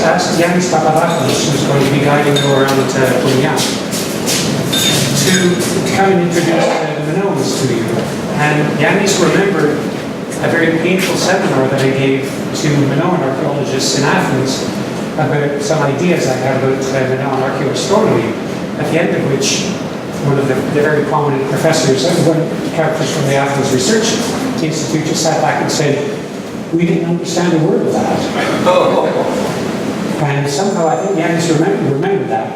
asked Yanis Papadakis, who's going to be guiding you around Minoans, to come and introduce the Minoans to you. And Yanis remembered a very painful seminar that I gave to Minoan archaeologists in Athens about some ideas I had about Minoan archaeoastronomy, at the end of which one of the very prominent professors, one of the characters from the Athens Research Institute, just sat back and said, "We didn't understand a word of that." And somehow I think Yanis remembered that.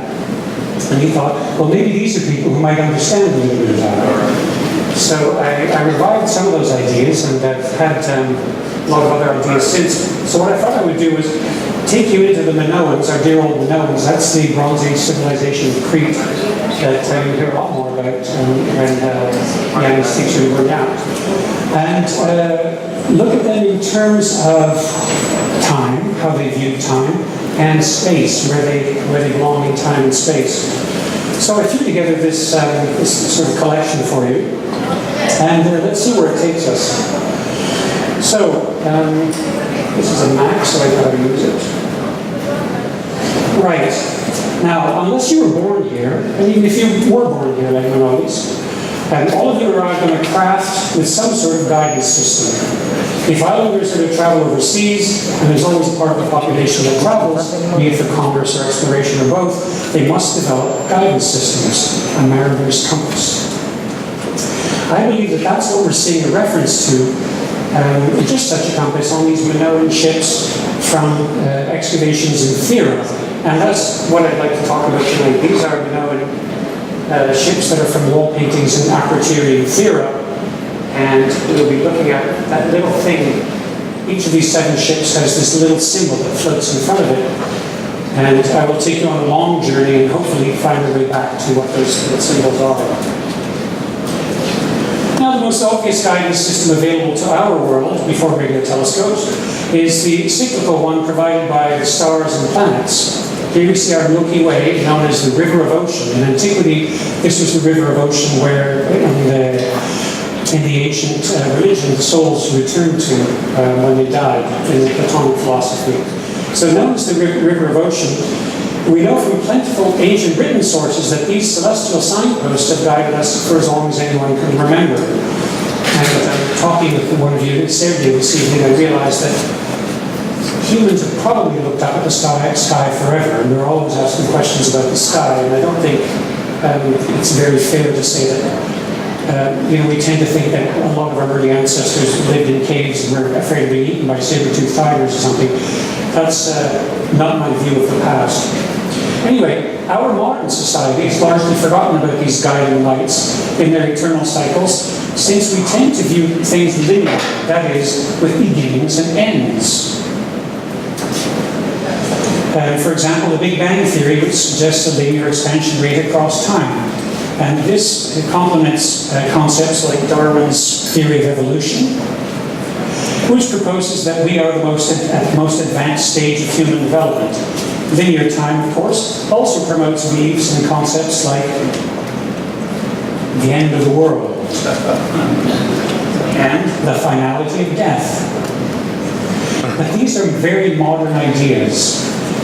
And he thought, well, maybe these are people who might understand a little bit of that. So I revived some of those ideas, and I've had a lot of other ideas since. So what I thought I would do was take you into the Minoans, our dear old Minoans. That's the Bronze Age civilization of Crete that you hear a lot more about when Yanis takes you to work out. And look at them in terms of time, how they view time, and space, where they belong in time and space. So I threw together this sort of collection for you, and let's see where it takes us. So this is a map, so I thought I'd use it. Right. Now, unless you were born here, and even if you were born here, like Minoans, all of you arrived on a craft with some sort of guidance system. If islanders are to travel overseas, and there's always a part of the population that travels, be it for commerce or exploration or both, they must develop guidance systems, a mariner's compass. I believe that that's what we're seeing a reference to, just such a compass on these Minoan ships from excavations in Thera. And that's what I'd like to talk about tonight. These are Minoan ships that are from wall paintings in Ierapetra in Thera. And we'll be looking at that little thing. Each of these 7 ships has this little symbol that floats in front of it. And I will take you on a long journey and hopefully find our way back to what those symbols are. Now, the most obvious guidance system available to our world before radio telescopes is the cyclical one provided by the stars and planets. Here we see our Milky Way, known as the River of Ocean. In antiquity, this was the River of Ocean where in the ancient religion, the souls returned to when they died in the Platonic philosophy. So known as the River of Ocean, we know from plentiful ancient written sources that these celestial signposts have guided us for as long as anyone can remember. And talking with one of you this evening, I realized that humans have probably looked up at the sky forever, and they're always asking questions about the sky, and I don't think it's very fair to say that we tend to think that a lot of our early ancestors lived in caves and were afraid of being eaten by saber-toothed tigers or something. That's not my view of the past. Anyway, our modern society has largely forgotten about these guiding lights in their eternal cycles, since we tend to view things linear, that is, with beginnings and ends. For example, the Big Bang Theory, which suggests a linear expansion rate across time. And this complements concepts like Darwin's theory of evolution, which proposes that we are at the most advanced stage of human development. Linear time, of course, also promotes beliefs and concepts like the end of the world and the finality of death. But these are very modern ideas.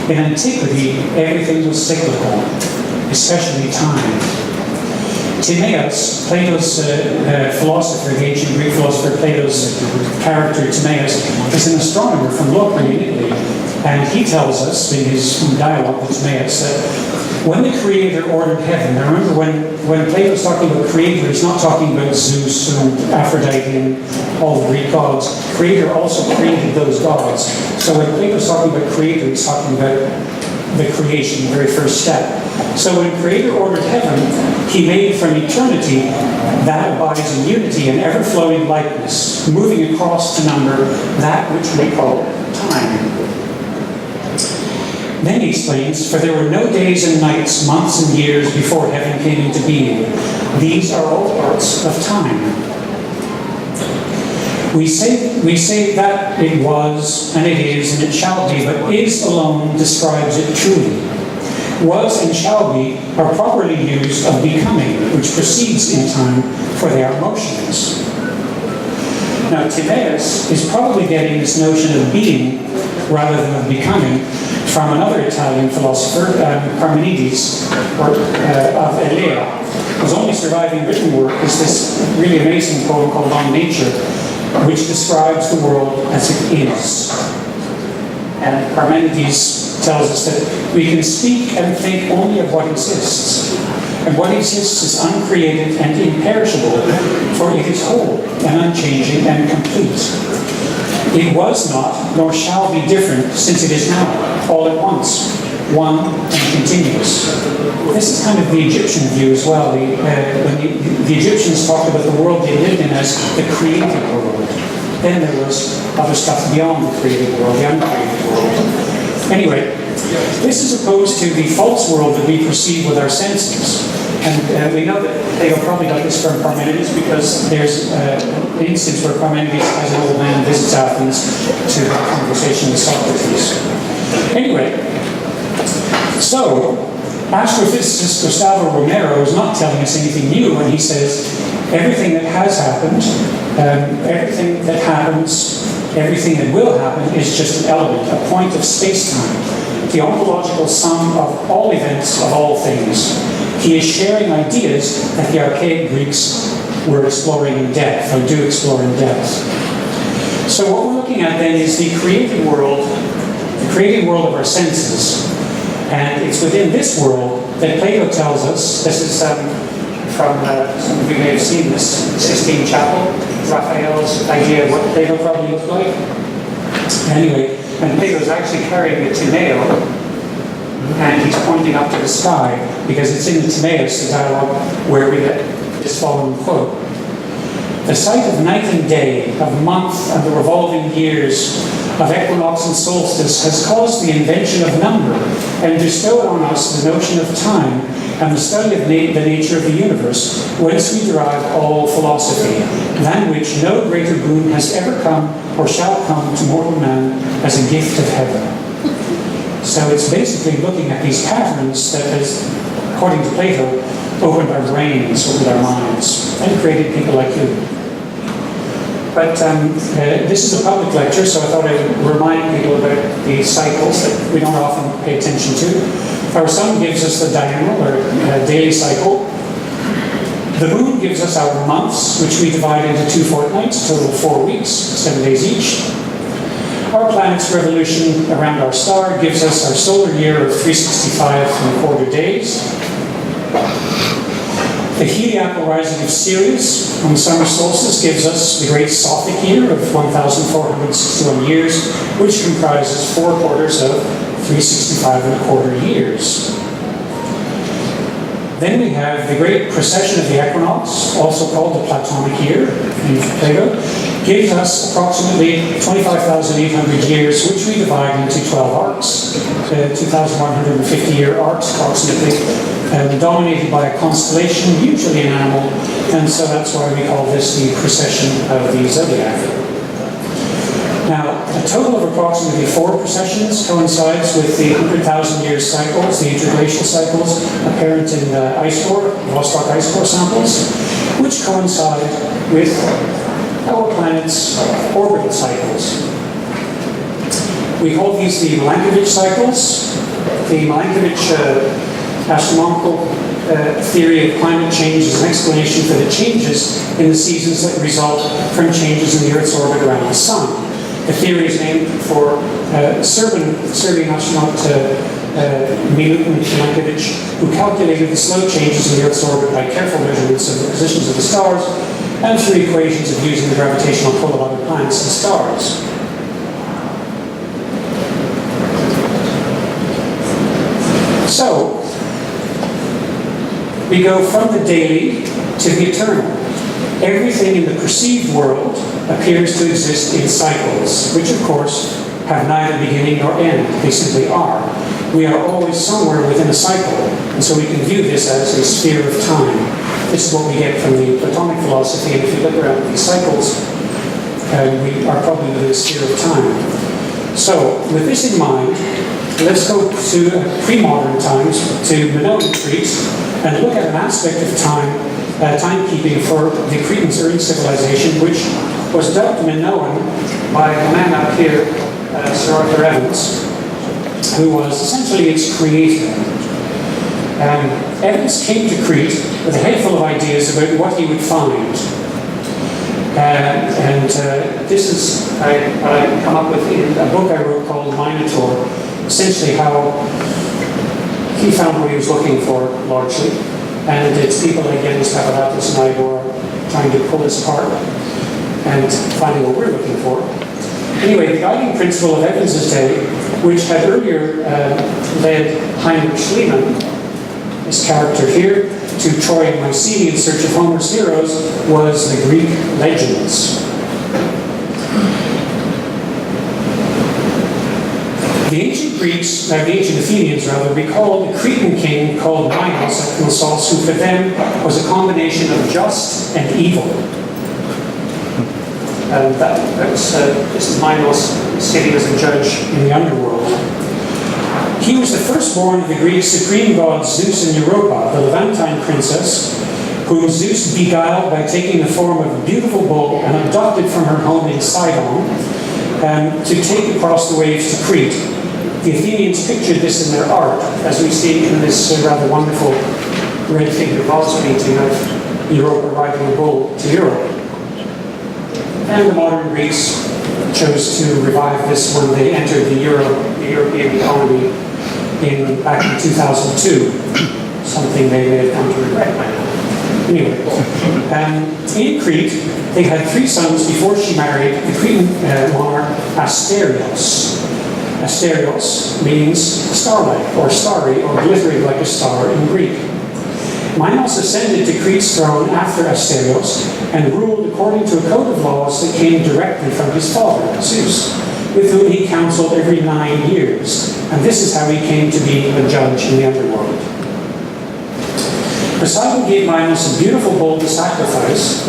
In antiquity, everything was cyclical, especially time. Timaeus, Plato's philosopher, the ancient Greek philosopher Plato's character Timaeus, is an astronomer from Locri in Italy. And he tells us in his dialogue with Timaeus that when the Creator ordered heaven, now remember when Plato's talking about Creator, he's not talking about Zeus and Aphrodite and all the Greek gods. Creator also created those gods. So when Plato's talking about Creator, he's talking about the creation, the very first step. So when Creator ordered heaven, he made from eternity that abides in unity and ever-flowing likeness, moving across to number that which we call time. Then he explains, for there were no days and nights, months and years before heaven came into being. These are all parts of time. We say that it was, and it is, and it shall be, but is alone describes it truly. Was and shall be are properly used of becoming, which proceeds in time, for they are motions. Now, Timaeus is probably getting this notion of being rather than of becoming from another Italian philosopher, Parmenides, of Elea. His only surviving written work is this really amazing poem called On Nature, which describes the world as it is. And Parmenides tells us that we can speak and think only of what exists. And what exists is uncreated and imperishable, for it is whole and unchanging and complete. It was not, nor shall be different, since it is now, all at once, one and continuous. This is kind of the Egyptian view as well. When the Egyptians talked about the world they lived in as the created world. Then there was other stuff beyond the created world, the uncreated world. Anyway, this is opposed to the false world that we perceive with our senses. And we know that Plato probably got this from Parmenides because there's an instance where Parmenides, as an old man, visits Athens to have a conversation with Socrates. Anyway, so astrophysicist Gustavo Romero is not telling us anything new when he says everything that has happened, everything that happens, everything that will happen is just an element, a point of space-time, the ontological sum of all events of all things. He is sharing ideas that the archaic Greeks were exploring in depth, or do explore in depth. So what we're looking at then is the created world of our senses. And it's within this world that Plato tells us, this is from, some of you may have seen this, Sistine Chapel, Raphael's idea of what Plato probably looked like. Anyway, and Plato's actually carrying the Timeo, and he's pointing up to the sky, because it's in the Timaeus, the dialogue, where we get this following quote. The sight of night and day, of month and the revolving years, of equinox and solstice has caused the invention of number and bestowed on us the notion of time and the study of the nature of the universe, whence we derive all philosophy, than which no greater boon has ever come or shall come to mortal man as a gift of heaven. So it's basically looking at these patterns that has, according to Plato, opened our brains, opened our minds, and created people like you. But this is a public lecture, so I thought I would remind people about the cycles that we don't often pay attention to. Our sun gives us the diurnal, or daily cycle. The moon gives us our months, which we divide into 2 fortnights, total 4 weeks, 7 days each. Our planet's revolution around our star gives us our solar year of 365.25 days. The heliacal rising of Sirius on the summer solstice gives us the great Sophic year of 1,461 years, which comprises 4 quarters of 365.25 years. Then we have the great precession of the equinox, also called the Platonic year in Plato, gives us approximately 25,800 years, which we divide into 12 arcs, 2,150-year arcs approximately, dominated by a constellation, usually an animal, and so that's why we call this the precession of the zodiac. Now, a total of approximately 4 precessions coincides with the 100,000-year cycles, the interglacial cycles, apparent in the ice core, Vostok ice core samples, which coincide with our planet's orbital cycles. We call these the Milankovitch cycles. The Milankovitch astronomical theory of climate change is an explanation for the changes in the seasons that result from changes in the Earth's orbit around the Sun. The theory is named for Serbian astronaut Milankovitch, who calculated the slow changes in the Earth's orbit by careful measurements of the positions of the stars and through equations of using the gravitational pull of other planets and stars. So, we go from the daily to the eternal. Everything in the perceived world appears to exist in cycles, which of course have neither beginning nor end. They simply are. We are always somewhere within a cycle, and so we can view this as a sphere of time. This is what we get from the Platonic philosophy, and if you look around these cycles, we are probably within a sphere of time. So, with this in mind, let's go to pre-modern times, to Minoan Crete, and look at an aspect of time, timekeeping for the Cretan's early civilization, which was dubbed Minoan by a man out here, Sir Arthur Evans. who was essentially its creator. Evans came to Crete with a head full of ideas about what he would find. This is what I come up with in a book I wrote called Minotaur, essentially how he found what he was looking for, largely. And it's people like Ierapetra and I who are trying to pull this apart and finding what we're looking for. Anyway, the guiding principle of Evans' day, which had earlier led Heinrich Schliemann, this character here, to Troy and Mycenae in search of Homer's heroes, was the Greek legends. The ancient Athenians recalled a Cretan king called Minos at Knossos, who for them was a combination of just and evil. This is Minos sitting as a judge in the underworld. He was the firstborn of the Greek supreme gods Zeus and Europa, the Levantine princess, whom Zeus beguiled by taking the form of a beautiful bull and abducted from her home in Sidon to take across the waves to Crete. The Athenians pictured this in their art, as we see in this rather wonderful red figure vase painting of Europa riding a bull to Europe. And the modern Greeks chose to revive this when they entered the European economy back in 2002, something they may have come to regret by now. Anyway, in Crete, they had 3 sons before she married the Cretan monarch Asterios. Asterios means starlight, or starry, or glittering like a star in Greek. Minos ascended to Crete's throne after Asterios and ruled according to a code of laws that came directly from his father, Zeus, with whom he counseled every 9 years. And this is how he came to be a judge in the underworld. Poseidon gave Minos a beautiful bull to sacrifice,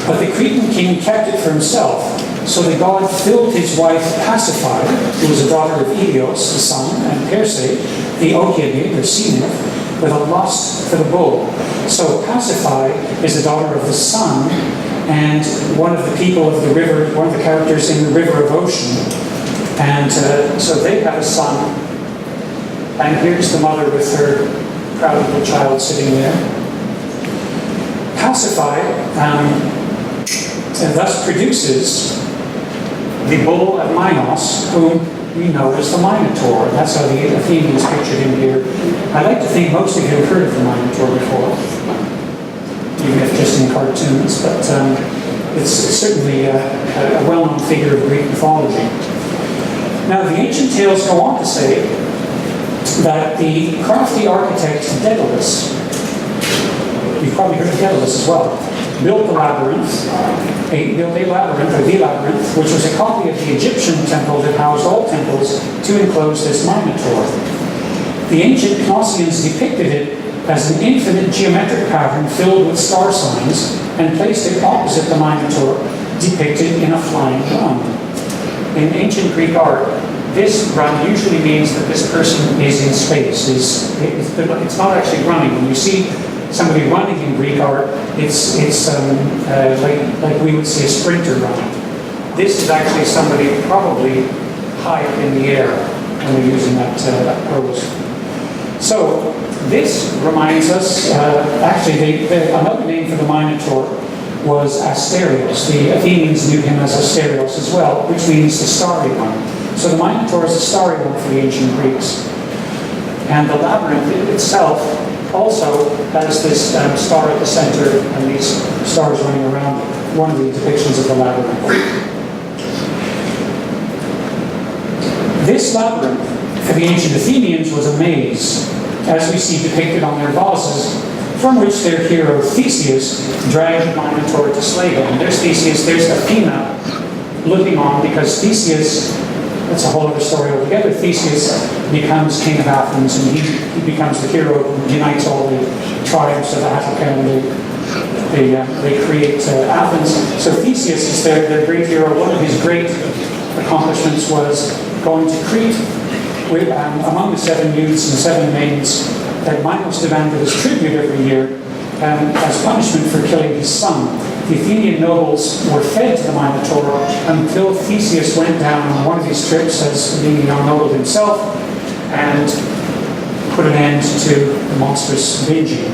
but the Cretan king kept it for himself. So the god filled his wife Pasiphae, who was a daughter of Helios, the sun, and Persei, the Oceanid, or sea nymph, with a lust for the bull. So Pasiphae is the daughter of the sun, and one of the people of the river, one of the characters in the River of Ocean. And so they have a son, and here's the mother with her proud little child sitting there. Pasiphae and thus produces the bull of Minos, whom we know as the Minotaur. That's how the Athenians pictured him here. I like to think most of you have heard of the Minotaur before, even if just in cartoons, but it's certainly a well-known figure of Greek mythology. Now, the ancient tales go on to say that the crafty architect Daedalus, you've probably heard of Daedalus as well, built the labyrinth, which was a copy of the Egyptian temple that housed all temples to enclose this Minotaur. The ancient Cnossians depicted it as an infinite geometric pattern filled with star signs and placed it opposite the Minotaur, depicted in a flying run. In ancient Greek art, this run usually means that this person is in space. It's not actually running. When you see somebody running in Greek art, it's like we would see a sprinter running. This is actually somebody probably high up in the air when they're using that pose. So this reminds us, another name for the Minotaur was Asterios. The Athenians knew him as Asterios as well, which means the starry one. So the Minotaur is a starry one for the ancient Greeks. And the labyrinth itself also has this star at the center and these stars running around it. One of the depictions of the labyrinth. This labyrinth for the ancient Athenians was a maze, as we see depicted on their vases, from which their hero Theseus dragged the Minotaur to slay him. There's Theseus, there's Athena looking on, because Theseus, that's a whole other story altogether. Theseus becomes king of Athens, and he becomes the hero who unites all the tribes of Attica, and they create Athens. So Theseus is their great hero. One of his great accomplishments was going to Crete with, among the 7 youths and 7 maidens that Minos demanded as tribute every year as punishment for killing his son. The Athenian nobles were fed to the Minotaur until Theseus went down on one of these trips as being a young noble himself, and put an end to the monstrous binging.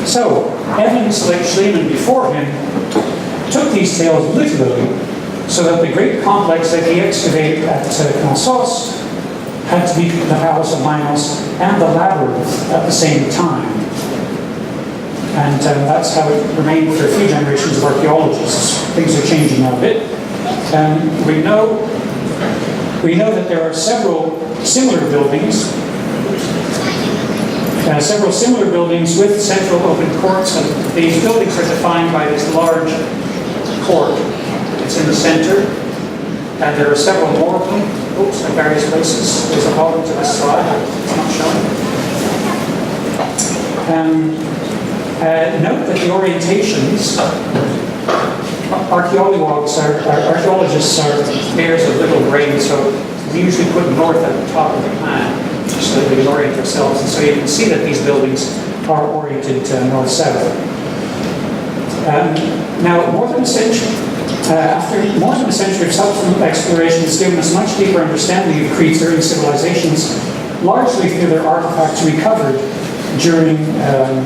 So, Evans, like Schliemann before him, took these tales literally, so that the great complex that he excavated at Knossos had to be the Palace of Minos and the Labyrinth at the same time. And that's how it remained for a few generations of archaeologists. Things are changing now a bit. We know that there are several similar buildings with central open courts, and these buildings are defined by this large court. It's in the center, and there are several more of them. Oops, at various places. There's a bottom to this slide. It's not showing. Note that the orientations, archaeologists are pairs of little brains, so we usually put north at the top of the plan, so that we can orient ourselves. And so you can see that these buildings are oriented north-south. Now, more than a century, after more than a century of subsequent exploration has given us much deeper understanding of Crete's early civilizations, largely through their artifacts recovered during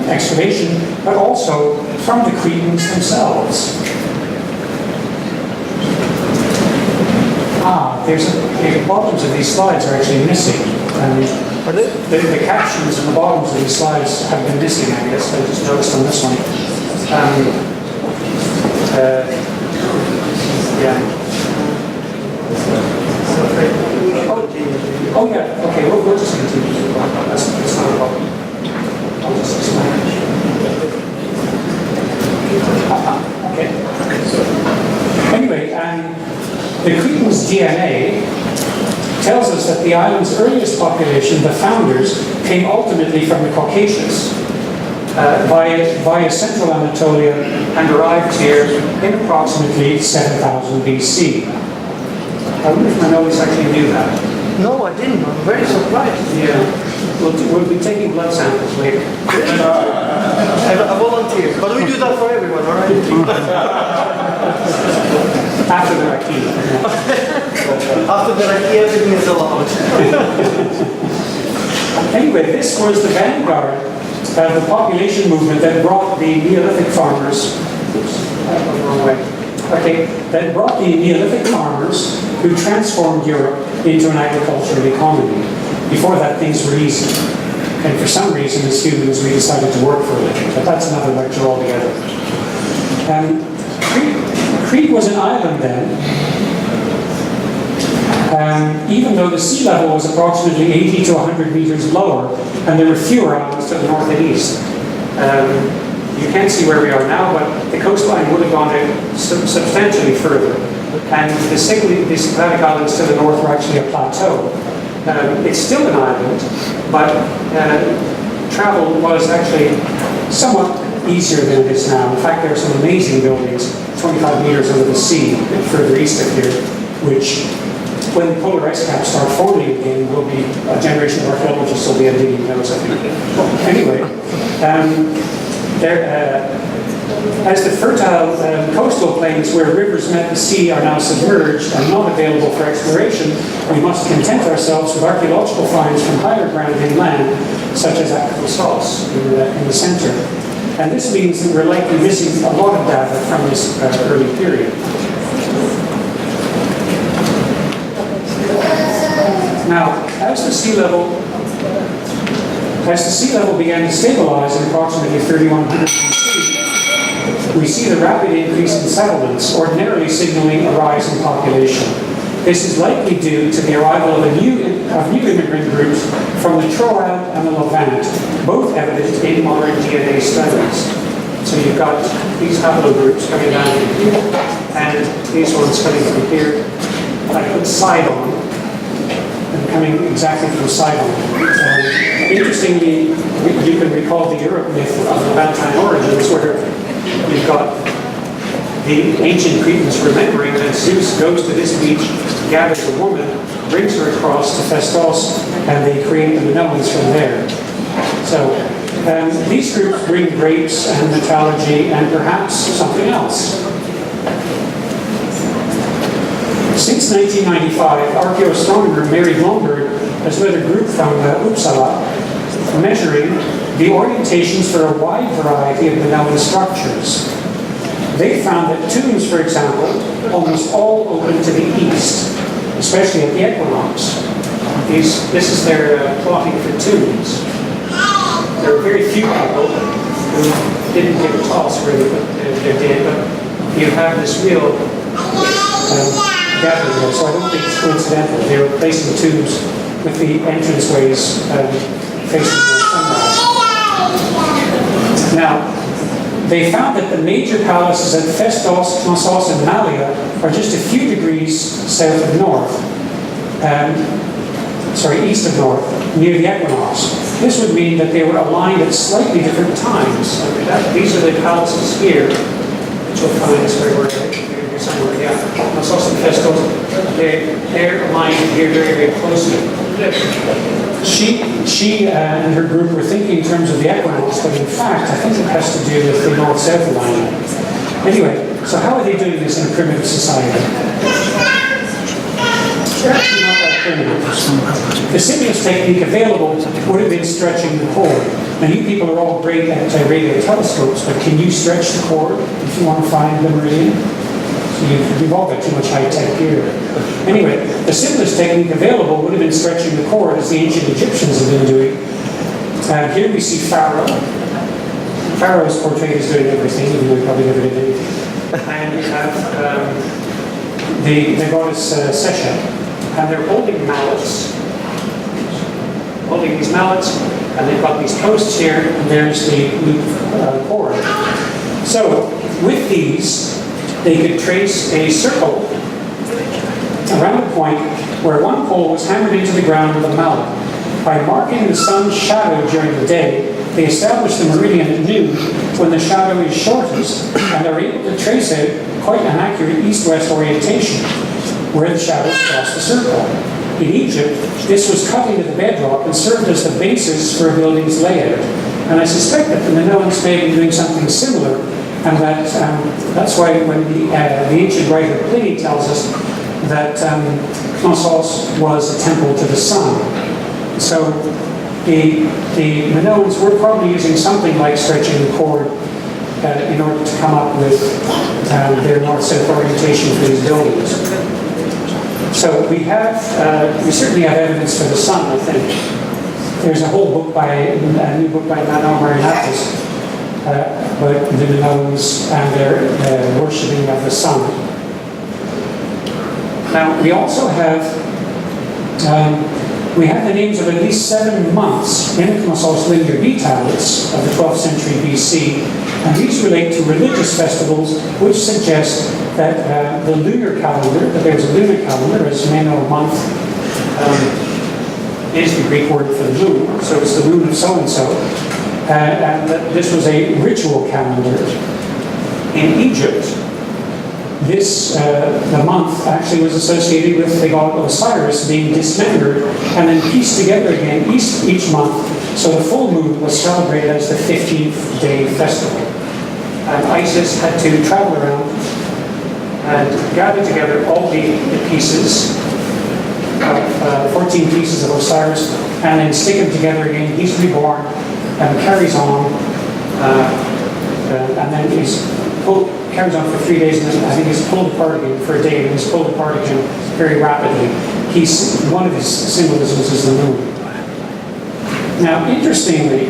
excavation, but also from the Cretans themselves. The bottoms of these slides are actually missing. The captions and the bottoms of these slides have been missing, I guess. I just noticed on this one. Oh yeah, okay, we'll just continue. That's not a problem. I'll just explain it. Okay. Anyway, the Cretans' DNA tells us that the island's earliest population, the founders, came ultimately from the Caucasus via central Anatolia and arrived here in approximately 7000 BC. I wonder if Minoans actually knew that. No, I didn't. I'm very surprised. Yeah. We'll be taking blood samples later. I volunteer. But we do that for everyone, all right? After the Raki. After the Raki, everything is allowed. Anyway, this was the vanguard of the population movement that brought the Neolithic farmers. Oops, I went the wrong way. Okay, that brought the Neolithic farmers who transformed Europe into an agricultural economy. Before that, things were easy. And for some reason, as humans, we decided to work for a living. But that's another lecture altogether. Crete was an island then, even though the sea level was approximately 80 to 100 meters lower, and there were fewer islands to the north and east. You can't see where we are now, but the coastline would have gone out substantially further. And the Cycladic islands to the north were actually a plateau. It's still an island, but travel was actually somewhat easier than it is now. In fact, there are some amazing buildings 25 meters under the sea further east of here, which, when the polar ice caps start forming again, will be a generation of archaeologists will be digging those, I think. Anyway, as the fertile coastal plains where rivers met the sea are now submerged and not available for exploration, we must content ourselves with archaeological finds from higher ground inland, such as at Knossos in the center. And this means that we're likely missing a lot of data from this early period. Now, as the sea level began to stabilize in approximately 3100 BC, we see the rapid increase in settlements, ordinarily signaling a rise in population. This is likely due to the arrival of new immigrant groups from the Troad and the Levant, both evident in modern DNA studies. So you've got these haplogroups coming down from here, and these ones coming from here. I put Sidon, and coming exactly from Sidon. Interestingly, you can recall the Europe myth of Levantine origins, where you've got the ancient Cretans remembering that Zeus goes to this beach, gathers a woman, brings her across to Festos, and they create the Minoans from there. So these groups bring grapes and metallurgy and perhaps something else. Since 1995, archaeoastronomer Mary Blomberg there's another group from Uppsala measuring the orientations for a wide variety of Minoan structures. They found that tombs, for example, almost all open to the east, especially at the equinox. This is their plotting for tombs. There are very few people who didn't give a toss really, but they did. But you have this real gathering there, so I don't think it's coincidental. They were placing tombs with the entranceways facing the sunrise. Now, they found that the major palaces at Festos, Knossos, and Malia are just a few degrees south of north, east of north, near the equinox. This would mean that they were aligned at slightly different times. These are the palaces here, which you'll find is where we're here somewhere. Yeah, Knossos and Festos. They're aligned here very, very closely. She and her group were thinking in terms of the equinox, but in fact, I think it has to do with the north-south alignment. Anyway, so how are they doing this in a primitive society? They're actually not that primitive. The simplest technique available would have been stretching the cord. Now, you people are all great at radio telescopes, but can you stretch the cord if you want to find the meridian? You've all got too much high-tech gear. Anyway, the simplest technique available would have been stretching the cord, as the ancient Egyptians have been doing. Here we see Pharaoh. Pharaoh is portrayed as doing everything, even though he probably never did anything. And we have the goddess Sesha, and they're holding mallets. Holding these mallets, and they've got these posts here, and there's the loop cord. So, with these, they could trace a circle around a point where one pole was hammered into the ground with a mallet. By marking the sun's shadow during the day, they establish the meridian at noon when the shadow is shortest, and are able to trace out quite an accurate east-west orientation where the shadows cross the circle. In Egypt, this was cut into the bedrock and served as the basis for a building's layout. And I suspect that the Minoans may have been doing something similar, and that's why when the ancient writer Pliny tells us that Knossos was a temple to the sun. So the Minoans were probably using something like stretching the cord in order to come up with their north-south orientation for these buildings. So we certainly have evidence for the sun, I think. There's a whole book a new book by Manon Marinatis about the Minoans and their worshipping of the sun. Now, we also have the names of at least 7 months in Knossos linear B tablets of the 12th century BC, and these relate to religious festivals which suggest that the lunar calendar, that there's a lunar calendar, as men know, a month is the Greek word for the moon, so it's the moon of so-and-so, and that this was a ritual calendar. In Egypt, the month actually was associated with the god Osiris being dismembered and then pieced together again each month, so the full moon was celebrated as the 15th day festival. And Isis had to travel around and gather together all the pieces, 14 pieces of Osiris, and then stick them together again. He's reborn and carries on, and then carries on for 3 days, and then I think he's pulled apart again for a day, and he's pulled apart again very rapidly. One of his symbolisms is the moon. Now, interestingly,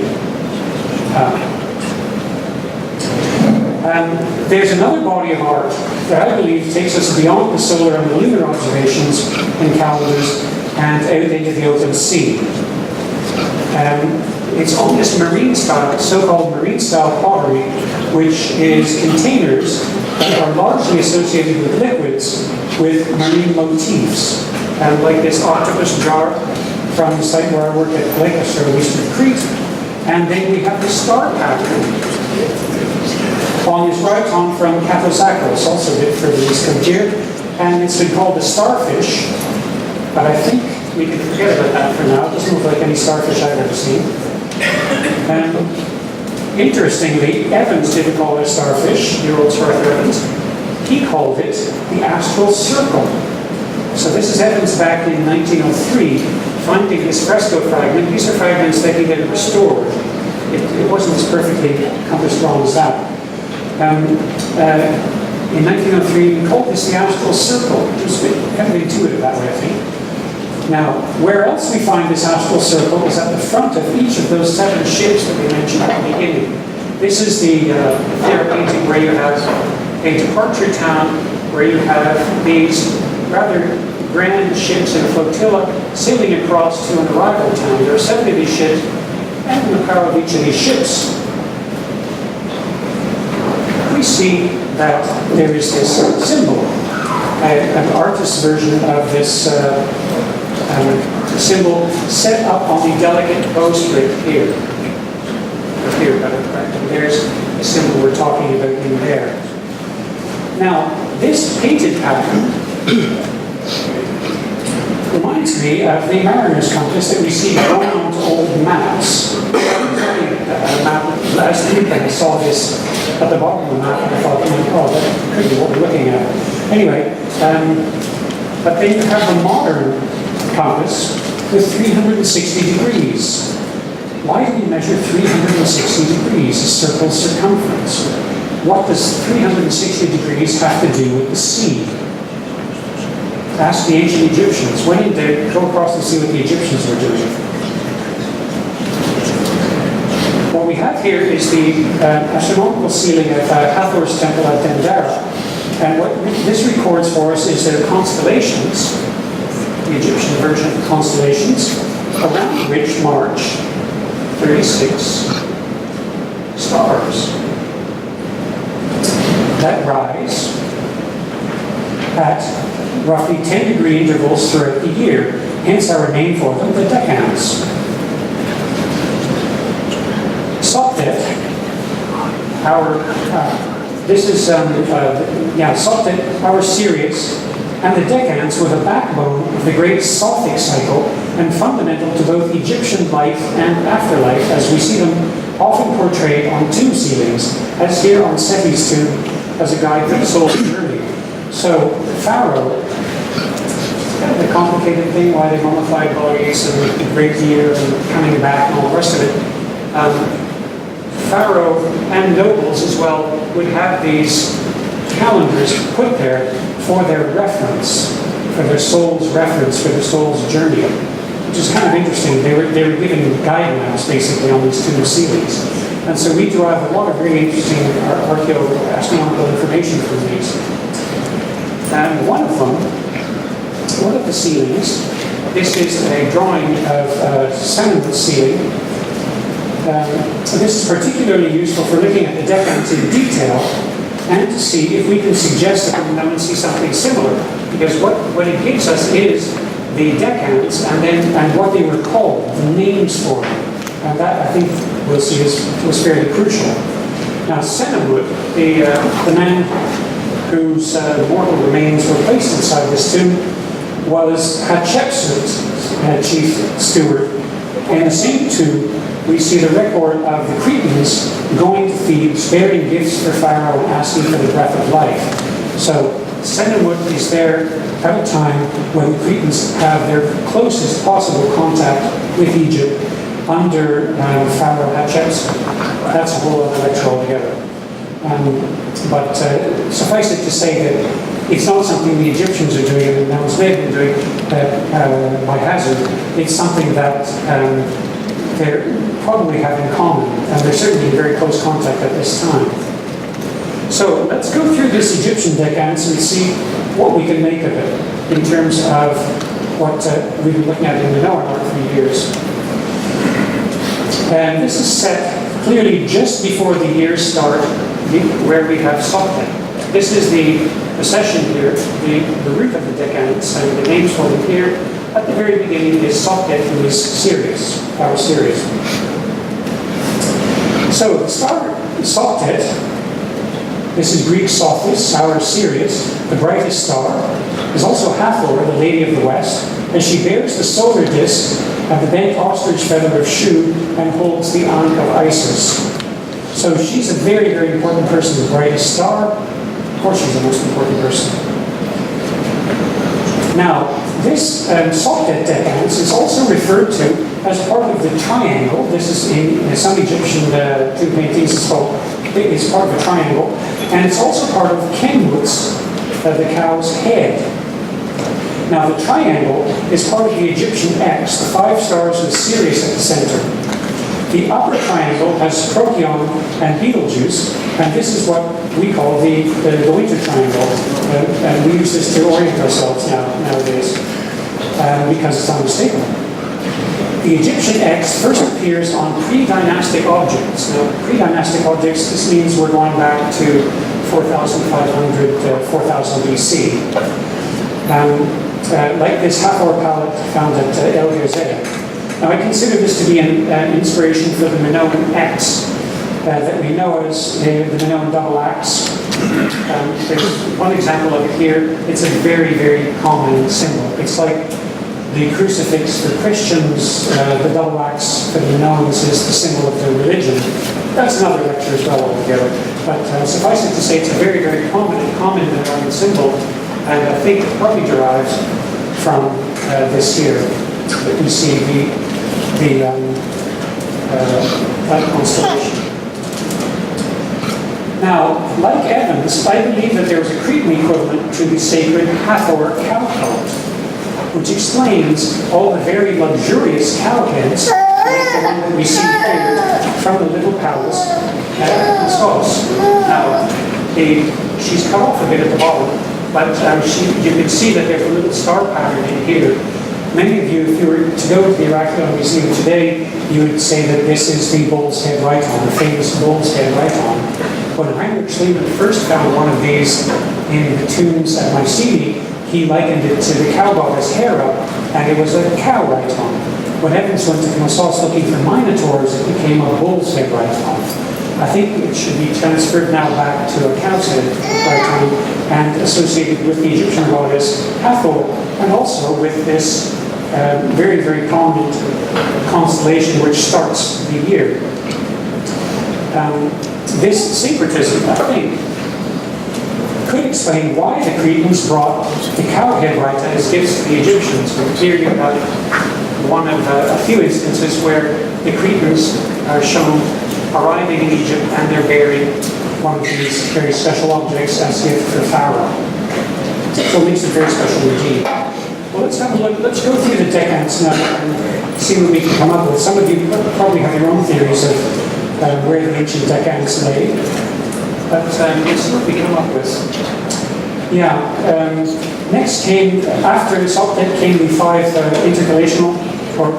there's another body of art that I believe takes us beyond the solar and the lunar observations and calendars and out into the open sea. It's on this marine style, so-called marine style pottery, which is containers that are largely associated with liquids with marine motifs. Like this octopus jar from the site where I work at Ierapetra, east of Crete. And then we have the star pattern on this rhiton from Kathosakos, also a bit further east of here. And it's been called the starfish, but I think we can forget about that for now. It doesn't look like any starfish I've ever seen. Interestingly, Evans didn't call it a starfish, the old Arthur Evans. He called it the astral circle. So this is Evans back in 1903, finding this fresco fragment. These are fragments that he then restored. It wasn't as perfectly compass drawn as that. In 1903, we called this the astral circle, which is kind of intuitive that way, I think. Now, where else we find this astral circle is at the front of each of those 7 ships that we mentioned at the beginning. This is the painting where you have a departure town, where you have these rather grand ships in a flotilla sailing across to an arrival town. There are 7 of these ships, and in the power of each of these ships, we see that there is this symbol, an artist's version of this symbol set up on the delicate bowsprit here. There's the symbol we're talking about in there. Now, this painted pattern reminds me of the mariner's compass that we see drawn onto old maps. A map last week, I saw this at the bottom of the map, and I thought, oh, that could be what we're looking at. Anyway, but then you have the modern compass with 360 degrees. Why do we measure 360 degrees, a circle's circumference? What does 360 degrees have to do with the sea? Ask the ancient Egyptians. When did they go across and see what the Egyptians were doing? What we have here is the astronomical ceiling of Hathor's temple at Dendera. And what this records for us is their constellations, the Egyptian version of constellations, around which march 36 stars that rise at roughly 10-degree intervals throughout the year, hence our name for them, the decans. Sopdet, Sopdet, our Sirius, and the decans were the backbone of the great Sothic cycle and fundamental to both Egyptian life and afterlife, as we see them often portrayed on tomb ceilings, as here on Seti's tomb as a guide to the soul's journey. So, Pharaoh, it's kind of a complicated thing why they mummified bodies and the great year and coming back and all the rest of it. Pharaoh and nobles as well would have these calendars put there for their reference, for their soul's reference, for their soul's journey, which is kind of interesting. They were given guide maps basically on these tomb ceilings. And so we derive a lot of really interesting astronomical information from these. And one of the ceilings, this is a drawing of Senemit's ceiling. This is particularly useful for looking at the decans in detail and to see if we can suggest that we come and see something similar. Because what it gives us is the decans and what they were called, the names for them. And that, I think, we'll see was fairly crucial. Now, Sennemut, the man whose mortal remains were placed inside this tomb, was Hatshepsut's chief steward. In the same tomb, we see the record of the Cretans going to Thebes, bearing gifts for Pharaoh and asking for the breath of life. So, Sennemut is there at a time when the Cretans have their closest possible contact with Egypt under Pharaoh Hatshepsut. That's a whole other lecture altogether. But suffice it to say that it's not something the Egyptians are doing and the Minoans may have been doing by hazard. It's something that they probably have in common, and they're certainly in very close contact at this time. So let's go through this Egyptian decans and see what we can make of it in terms of what we've been looking at in the Minoan art for years. And this is set clearly just before the years start, where we have Sopdet. This is the procession here, the root of the decans, and the names for them here. At the very beginning is Sopdet, who is Sirius, our Sirius. So the star Sopdet, this is Greek Sophis, our Sirius, the brightest star, is also Hathor, the Lady of the West, and she bears the solar disk and the bent ostrich feather of Shu and holds the Ankh of Isis. So she's a very, very important person, the brightest star. Of course she's the most important person. Now, This socket decans is also referred to as part of the triangle. This is in some Egyptian tomb paintings, it's part of a triangle. And it's also part of Kenwut's, the cow's head. Now the triangle is part of the Egyptian X, the 5 stars with Sirius at the center. The upper triangle has Procyon and Betelgeuse, and this is what we call the winter triangle. And we use this to orient ourselves nowadays because it's unmistakable. The Egyptian X first appears on pre-dynastic objects. Now, pre-dynastic objects, this means we're going back to 4,500, 4,000 BC. Like this Hathor palette found at El Gazette. Now, I consider this to be an inspiration for the Minoan X that we know as the Minoan double axe. There's one example of it here. It's a very, very common symbol. It's like the crucifix for Christians, the double axe for the Minoans is the symbol of their religion. That's another lecture as well altogether. But suffice it to say, it's a very, very common Minoan symbol, and I think it probably derives from this here. That we see that constellation. Now, like Evans, I believe that there was a Cretan equivalent to the sacred Hathor cow cult, which explains all the very luxurious cow heads, like the one that we see here from the little palace at Skos. Now, she's cut off a bit at the bottom, but you can see that there's a little star pattern in here. Many of you, if you were to go to the Ierapetra Museum today, you would say that this is the bull's head rhyton, the famous bull's head rhyton. When Heinrich Schliemann first found one of these in the tombs at Mycenae, he likened it to the cow goddess Hera, and it was a cow rhyton. When Evans went to Knossos looking for minotaurs, it became a bull's head rhyton. I think it should be transferred now back to a cow's head rhyton and associated with the Egyptian goddess Hathor, and also with this very, very prominent constellation which starts the year. This syncretism, I think, could explain why the Cretans brought the cow head rhyton as gifts to the Egyptians. We're clearly about one of a few instances where the Cretans are shown arriving in Egypt and they're bearing one of these very special objects as gift for Pharaoh. So it makes it very special indeed. Well, let's have a look. Let's go through the decans now and see what we can come up with. Some of you probably have your own theories of where the ancient decans lay, but let's see what we come up with. Yeah. Next came, after Sopdet, came the 5 intercalational or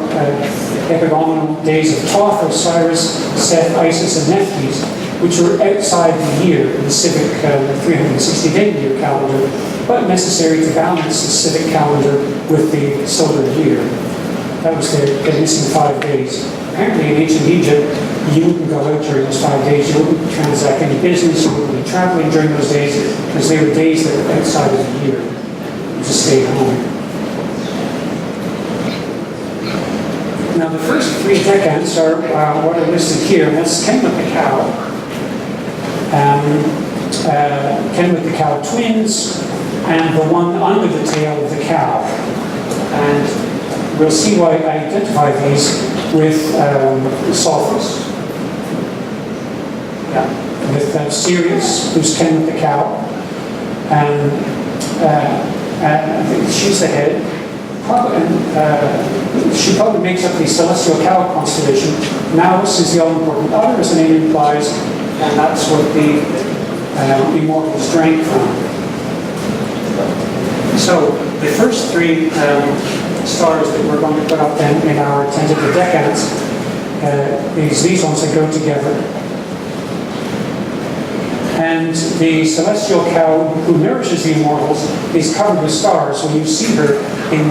epigomenal days of Thoth, Osiris, Seth, Isis, and Nephthys, which were outside the year in the civic 360-day year calendar, but necessary to balance the civic calendar with the solar year. That was their missing 5 days. Apparently in ancient Egypt, you wouldn't go out during those 5 days, you wouldn't transact any business, you wouldn't be traveling during those days, because they were days that were outside of the year. You just stayed home. Now the first 3 decans are what are listed here. That's Ken with the cow, Ken with the cow twins, and the one under the tail of the cow. And we'll see why I identify these with Sophos. Yeah, with Sirius, who's Ken with the cow, and I think she's the head. She probably makes up the celestial cow constellation. Naos is the all-important other, as the name implies, and that's what the immortals drank from. So the first 3 stars that we're going to put up then in our tentative decans, these ones that go together. And the celestial cow who nourishes the immortals is covered with stars when you see her in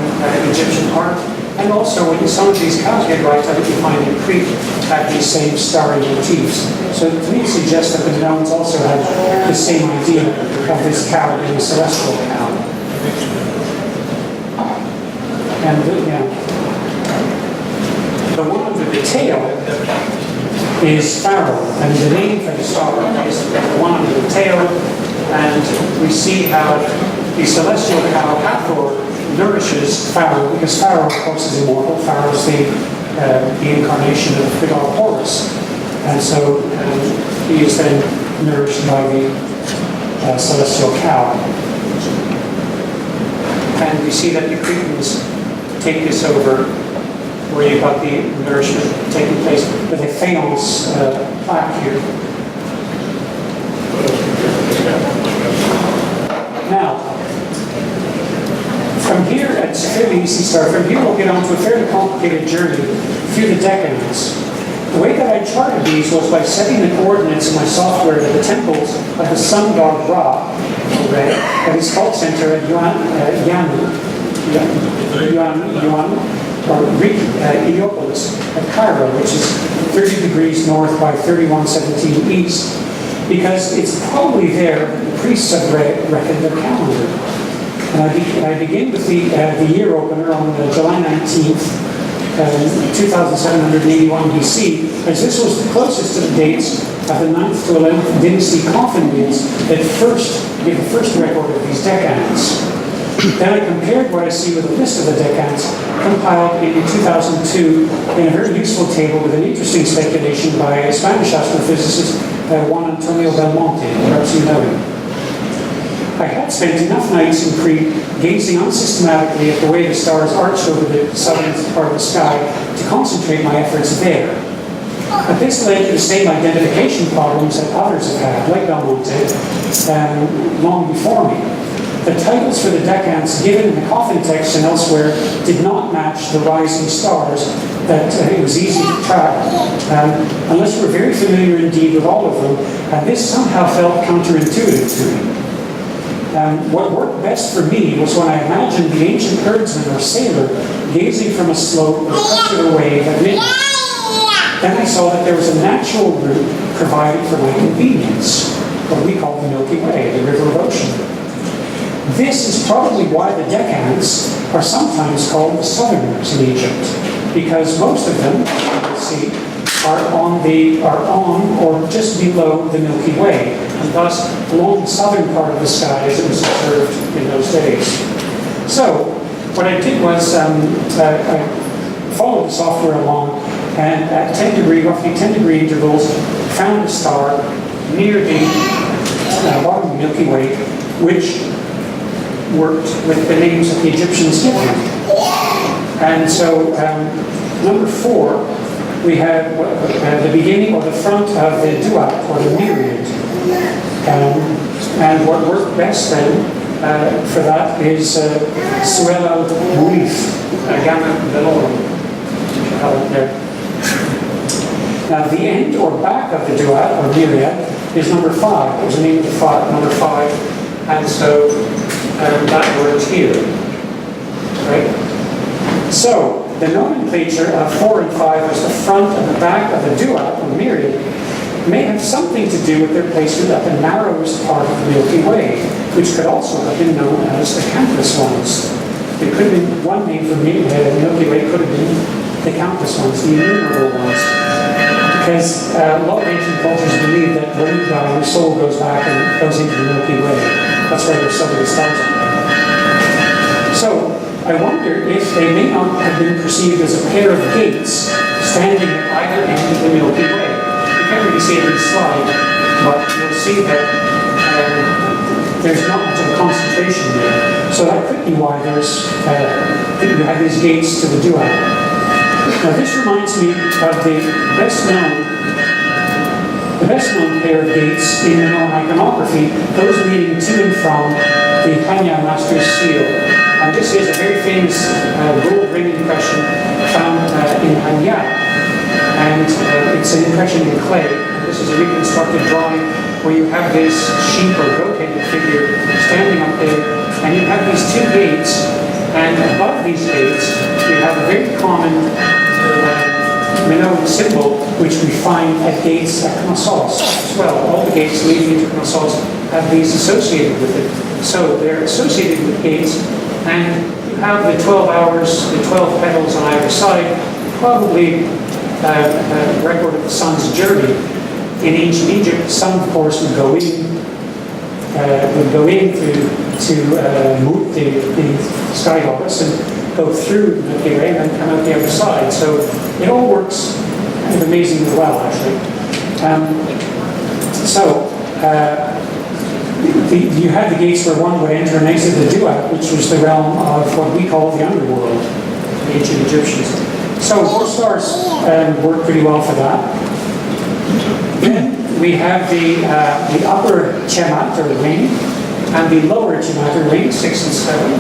Egyptian art. And also in some of these cow's head rhyta that you find in Crete have these same starry motifs. So to me it suggests that the Minoans also had the same idea of this cow being a celestial cow. And the one under the tail is Pharaoh, and the name for the star is the one under the tail, and we see how the celestial cow Hathor nourishes Pharaoh, because Pharaoh, of course, is immortal. Pharaoh is the incarnation of Fidel Horus. And so he is then nourished by the celestial cow. And we see that the Cretans take this over, where you've got the nourishment taking place with a faience plaque here. Now, from here, it's a fairly easy start. From here, we'll get on to a fairly complicated journey through the decades. The way that I charted these was by setting the coordinates in my software to the temples of the sun god Ra, at his cult center at Greek Ierapetra at Cairo, which is 30 degrees north by 3117 east, because it's probably there the priests have reckoned their calendar. And I begin with the year opener on July 19th, 2781 BC, as this was the closest to the dates of the 9th to 11th dynasty coffin wheels that give the first record of these decans. Then I compared what I see with a list of the decans compiled in 2002 in a very useful table with an interesting speculation by a Spanish astrophysicist, Juan Antonio Belmonte, perhaps you know him. I had spent enough nights in Crete gazing unsystematically at the way the stars arched over the southern part of the sky to concentrate my efforts there. But this led to the same identification problems that others have had, like Belmonte, long before me. The titles for the decans given in the coffin text and elsewhere did not match the rising stars that it was easy to track, unless you were very familiar indeed with all of them, and this somehow felt counterintuitive to me. What worked best for me was when I imagined the ancient herdsman or sailor gazing from a slope with a crest of a wave at midnight. Then I saw that there was a natural route provided for my convenience, what we call the Milky Way, the river of ocean. This is probably why the decans are sometimes called the southerners in Egypt, because most of them, you will see, are on or just below the Milky Way, and thus along the southern part of the sky as it was observed in those days. So, what I did was I followed the software along, and at roughly 10 degree intervals, found a star near the bottom of the Milky Way, which worked with the names that the Egyptians gave him. And so, number 4, we have the beginning or the front of the duat, or the myriad. And what worked best then for that is Suella Muif, Gamma Velorum. Now the end or back of the duat, or myriad, is number 5. There's a name of the number 5, and so that word's here. Right? So, the nomenclature of 4 and 5 as the front and the back of the duat, or myriad, may have something to do with their placement at the narrowest part of the Milky Way, which could also have been known as the countless ones. It could have been one name for the Milky Way could have been the countless ones, the innumerable ones. Because a lot of ancient cultures believe that when you die, your soul goes back and goes into the Milky Way. That's why there's so many stars in there. So, I wonder if they may not have been perceived as a pair of gates standing at either end of the Milky Way. You can't really see it in the slide, but you'll see that there's not much of a concentration there. So that could be why you have these gates to the duat. Now this reminds me of the best known pair of gates in Minoan iconography, those leading to and from the Hanya Master's Seal. And this is a very famous gold ring impression found in Hanya. And it's an impression in clay. This is a reconstructed drawing where you have this sheep or goat-headed figure standing up there, and you have these 2 gates, and above these gates you have a very common Minoan symbol, which we find at gates at Knossos as well. All the gates leading to Knossos have these associated with it. So they're associated with gates, and you have the 12 hours, the 12 petals on either side, probably a record of the sun's journey. In ancient Egypt, the sun, of course, would go in would go in to move the sky goddess and go through the Milky Way and then come out the other side. So it all works kind of amazingly well, actually. You had the gates where one would enter and exit the duat, which was the realm of what we call the underworld, the ancient Egyptians. So both stars work pretty well for that. Then we have the upper Tiamat, or ring, and the lower Tiamat, or ring, 6 and 7,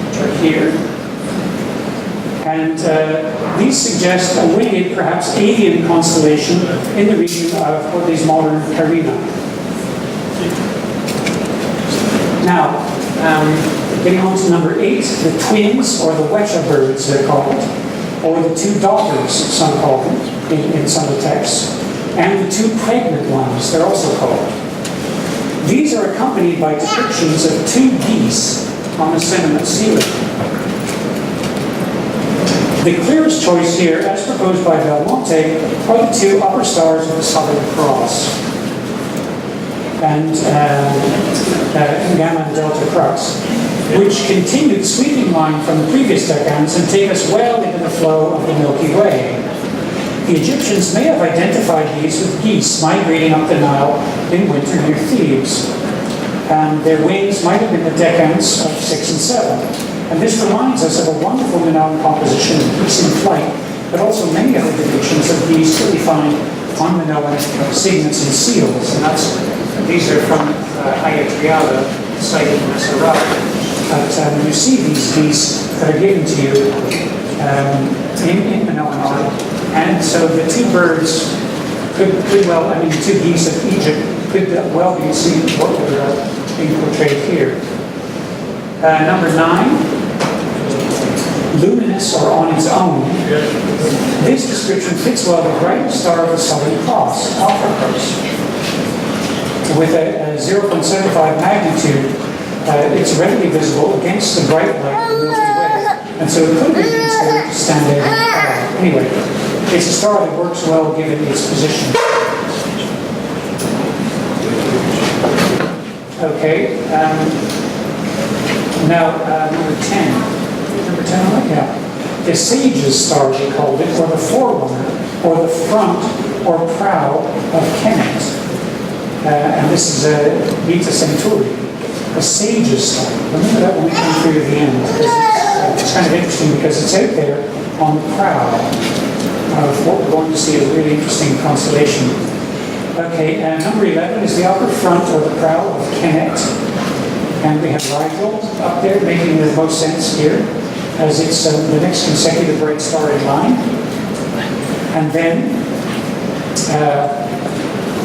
which are here. And these suggest a winged, perhaps avian constellation in the region of what is modern Carina. Now, getting on to number 8, the twins, or the Wetcha birds, they're called, or the two daughters, some call them, in some of the texts, and the two pregnant ones, they're also called. These are accompanied by depictions of two geese on the tenement ceiling. The clearest choice here, as proposed by Belmonte, are the two upper stars of the Southern Cross, and Gamma and Delta Crux, which continue the sweeping line from the previous decans and take us well into the flow of the Milky Way. The Egyptians may have identified these with geese migrating up the Nile in winter near Thebes. Their wings might have been the decans of 6 and 7. And this reminds us of a wonderful Minoan composition of geese in flight, but also many other depictions of geese that we find on Minoan signets and seals. And these are from Ierapetra, cited in Sarah. But you see these geese that are given to you in Minoan art. And so the two birds could well, I mean, the two geese of Egypt could well be seen what are being portrayed here. Number 9. Luminous or on its own. This description fits well the bright star of the Southern Cross, Alpha Cross. With a 0.75 magnitude, it's readily visible against the bright light of the Milky Way, and so it could be considered to stand out. Anyway, it's a star that works well given its position. Okay, now number 10. Number 10, yeah. The Sage's star, they called it, or the forerunner, or the front or prow of Kemet. And this is Beta Centauri, the Sage's star. Remember that when we come through to the end. It's kind of interesting because it's out there on the prow of what we're going to see as a really interesting constellation. Okay, number 11 is the upper front or the prow of Kemet. And we have Rigel up there, making the most sense here, as it's the next consecutive bright star in line. And then,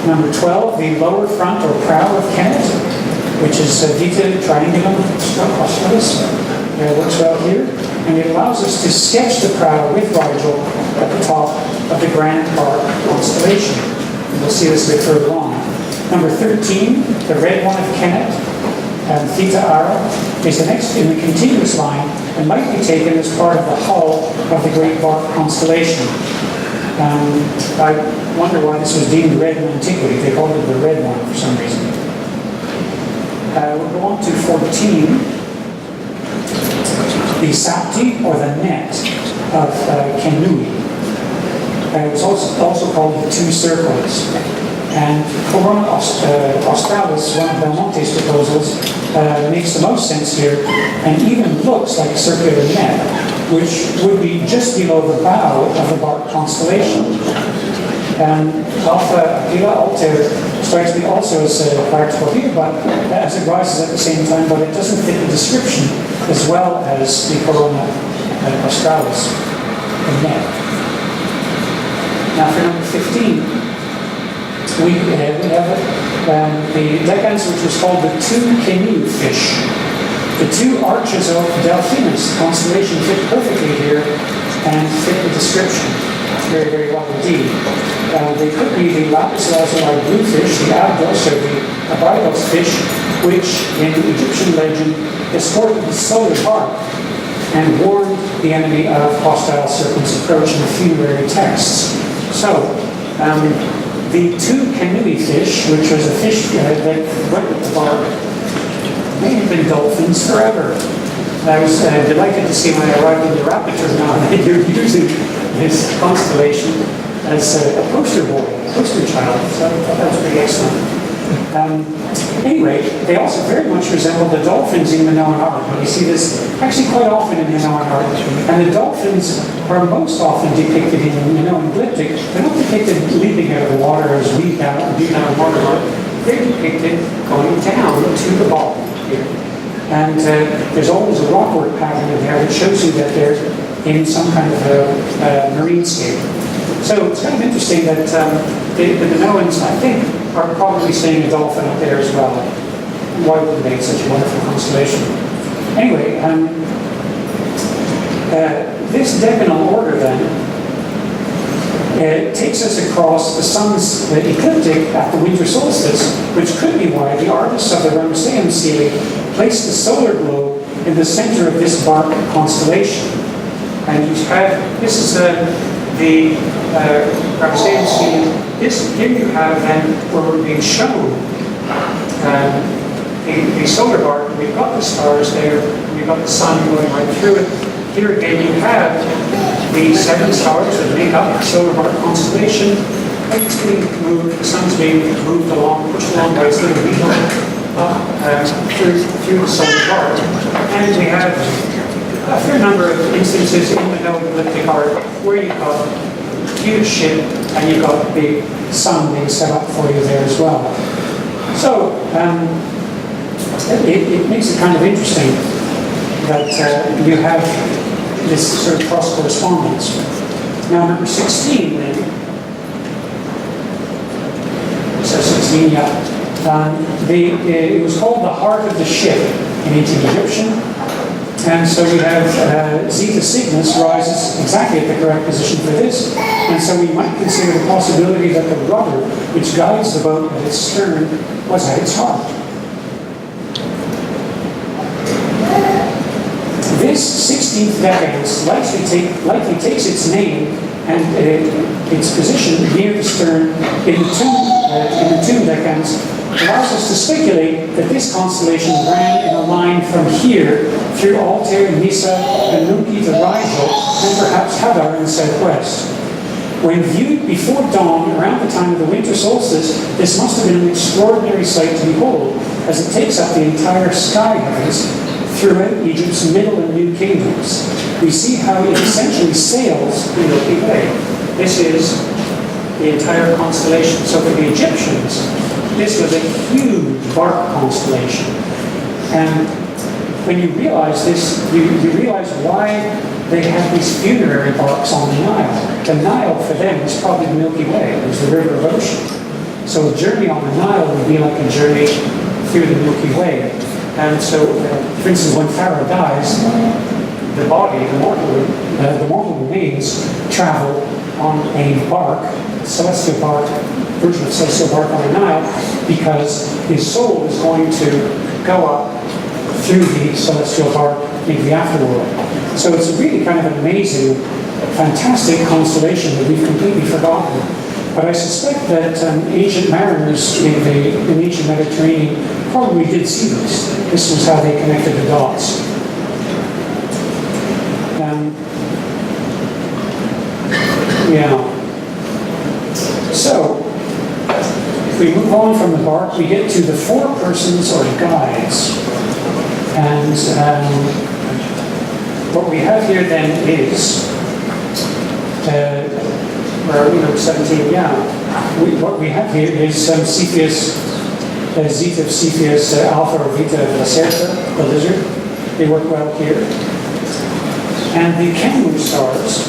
number 12, the lower front or prow of Kemet, which is Vita Triangulum Australis. Works well here. And it allows us to sketch the prow with Rigel at the top of the Grand Bark constellation. And we'll see this a bit further on. Number 13, the red one of Kemet, Theta Ara, is the next in the continuous line and might be taken as part of the hull of the Great Bark constellation. I wonder why this was deemed red in antiquity. They called it the red one for some reason. We'll go on to 14. The Sapti, or the net of Kenui. It was also called the two circles. And Corona Australis, one of Belmonte's proposals, makes the most sense here and even looks like a circular net, which would be just below the bow of the Bark constellation. And Alpha Aquila Altair strikes me also as practical here, but as it rises at the same time, but it doesn't fit the description as well as the Corona Australis, the net. Now for number 15, we have the decans, which was called the two canoe fish. The two arches of Delphinus constellation fit perfectly here and fit the description very, very well indeed. They could be the lapis lazuli bluefish, the abdos, or the abydos fish, which in Egyptian legend escorted the solar bark and warned the enemy of hostile serpents' approach in the funerary texts. So, The two canoe fish, which was a fish that went with the bark, may have been dolphins forever. I was delighted to see when I arrived in Ierapetra now that you're using this constellation as a poster boy, a poster child, so I thought that was pretty excellent. Anyway, they also very much resemble the dolphins in Minoan art. You see this actually quite often in Minoan art. And the dolphins are most often depicted in Minoan glyptic. They're not depicted leaping out of the water as we do now in modern art. They're depicted going down to the bottom here. And there's always a rockwork pattern in there that shows you that they're in some kind of a marine scape. So it's kind of interesting that the Minoans, I think, are probably seeing a dolphin up there as well. Why would they make such a wonderful constellation? Anyway, this decanal order then takes us across the sun's ecliptic at the winter solstice, which could be why the artists of the Ramesseum ceiling placed the solar globe in the center of this bark constellation. And you have, this is the Ramesseum ceiling. Here you have then where we're being shown the solar bark. We've got the stars there, we've got the sun going right through it. Here again you have the 7 stars that make up the solar bark constellation. And it's being moved, the sun's being moved along, pushed along by its little wheel through the solar bark. And we have a fair number of instances in the Neolithic art where you've got a huge ship and you've got the big sun being set up for you there as well. So it makes it kind of interesting that you have this sort of cross correspondence. Now number 16 then. So 16, yeah. It was called the heart of the ship in ancient Egyptian. And so we have Zeta Cygnus rises exactly at the correct position for this. And so we might consider the possibility that the rudder, which guides the boat at its stern, was at its heart. This 16th decadence likely takes its name and its position near the stern in the tomb decans allows us to speculate that this constellation ran in a line from here through Altair, Nisa, and Nuki to Rigel, and perhaps Hadar in the southwest. When viewed before dawn around the time of the winter solstice, this must have been an extraordinary sight to behold, as it takes up the entire sky heavens throughout Egypt's middle and new kingdoms. We see how it essentially sails the Milky Way. This is the entire constellation. So for the Egyptians, this was a huge bark constellation. And when you realize this, you realize why they have these funerary barks on the Nile. The Nile for them is probably the Milky Way. It was the river of ocean. So a journey on the Nile would be like a journey through the Milky Way. And so, for instance, when Pharaoh dies, the body, the mortal remains travel on a bark, celestial bark, version of celestial bark on the Nile, because his soul is going to go up through the celestial bark into the afterworld. So it's really kind of an amazing, fantastic constellation that we've completely forgotten. But I suspect that ancient mariners in the ancient Mediterranean probably did see this. This was how they connected the dots. So, if we move on from the bark, we get to the 4 persons or guides. And what we have here then is, where are we, number 17? Yeah. What we have here is Cepheus, Zeta of Cepheus, Alpha or Vita of Lacerta, the lizard. They work well here. And the Canu stars,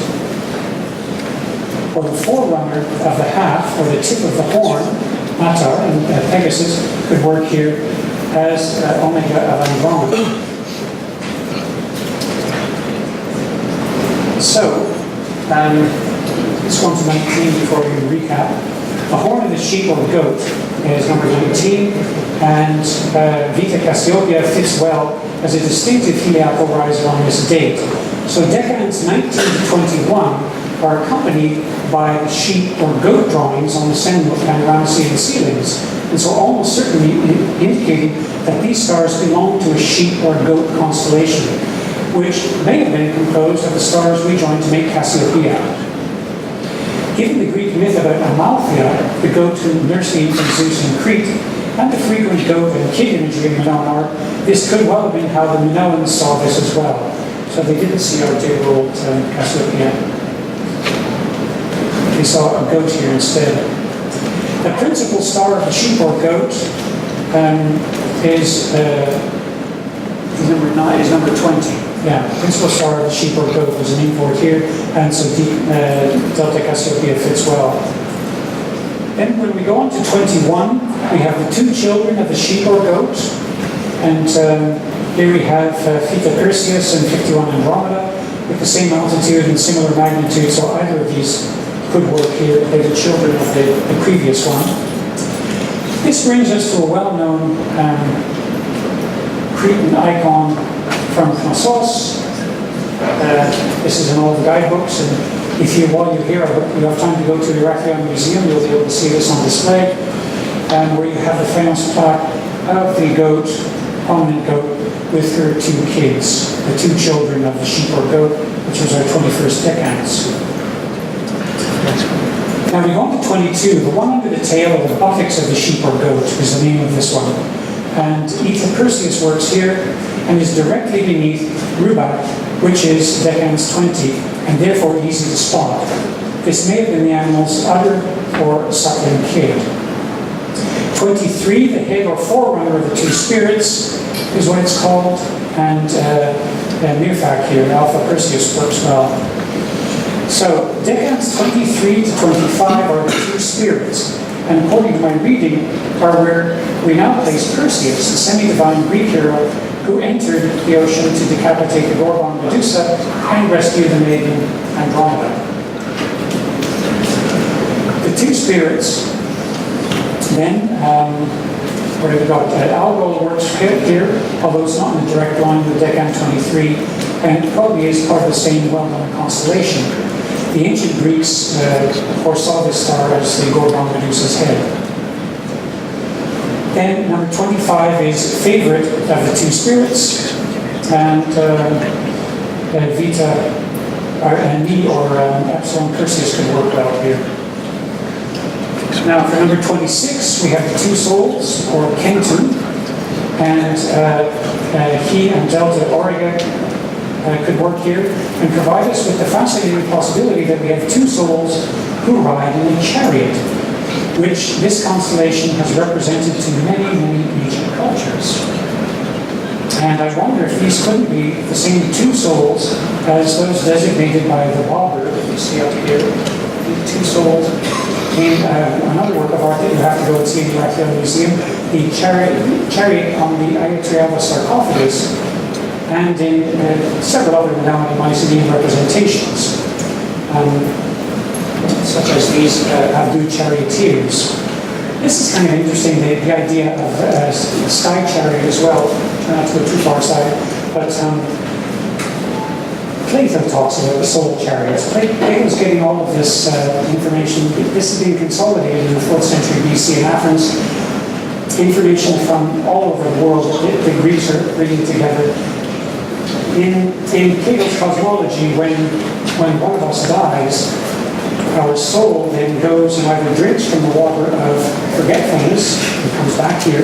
or the forerunner of the half, or the tip of the horn, Atar and Pegasus, could work here as Omega of Andromeda. So, let's go on to 19 before we recap. The horn of the sheep or goat is number 19, and Vita Cassiopeia fits well as a distinctive heliacal riser on this date. So decadence 19 to 21 are accompanied by the sheep or goat drawings on the panoramacy and ceilings, and so almost certainly indicating that these stars belong to a sheep or goat constellation, which may have been composed of the stars we joined to make Cassiopeia. Given the Greek myth about Amalthea, the goat who nursed the infant Zeus in Crete, and the frequent goat and kid imagery in Minoan art, this could well have been how the Minoans saw this as well. So they didn't see our dear old Cassiopeia. They saw a goat here instead. The principal star of the sheep or goat is number 9, is number 20. Yeah, principal star of the sheep or goat was an import here, and so Delta Cassiopeia fits well. Then when we go on to 21, we have the two children of the sheep or goat, and here we have Theta Perseus and 51 Andromeda, with the same altitude and similar magnitude, so either of these could work here. They're the children of the previous one. This brings us to a well-known Cretan icon from Knossos. This is in all the guidebooks, and while you're here, you have time to go to the Ierapetra Museum, you'll be able to see this on display, where you have the famous plaque of the goat, prominent goat, with her two kids, the two children of the sheep or goat, which was our 21st decans. Now we go on to 22. The one under the tail of the buttocks of the sheep or goat is the name of this one. And Eta Perseus works here and is directly beneath Rubac, which is decans 20, and therefore easy to spot. This may have been the animal's udder or suckling kid. 23, the head or forerunner of the two spirits, is what it's called, and Mirfac here, Alpha Perseus works well. So, decans 23 to 25 are the two spirits, and according to my reading, are where we now place Perseus, the semi-divine Greek hero who entered the ocean to decapitate the Gorgon Medusa and rescue the maiden Andromeda. The two spirits, then, where we've got Algol works here, although it's not in a direct line with Decan 23, and it probably is part of the same well-known constellation. The ancient Greeks foresaw this star as the Gorgon Medusa's head. Then number 25 is favorite of the two spirits, and Vita, Ni or Epsilon Perseus could work well here. Now for number 26, we have the two souls, or Kentu, and he and Delta Auriga could work here and provide us with the fascinating possibility that we have two souls who ride in a chariot, which this constellation has represented to many, many ancient cultures. And I wonder if these couldn't be the same two souls as those designated by the Bauber that you see up here. The two souls in another work of art that you have to go and see in the Ierapetra Museum, the chariot on the Ierapetra sarcophagus, and in several other Minoan and Mycenaean representations, such as these Abdu charioteers. This is kind of interesting, the idea of a sky chariot as well. Try not to go too far aside, but Plato talks about the soul chariots. Plato's getting all of this information. This is being consolidated in the 4th century BC in Athens. Information from all over the world that the Greeks are bringing together. In Plato's cosmology, when one of us dies, our soul then goes and either drinks from the water of forgetfulness and comes back here,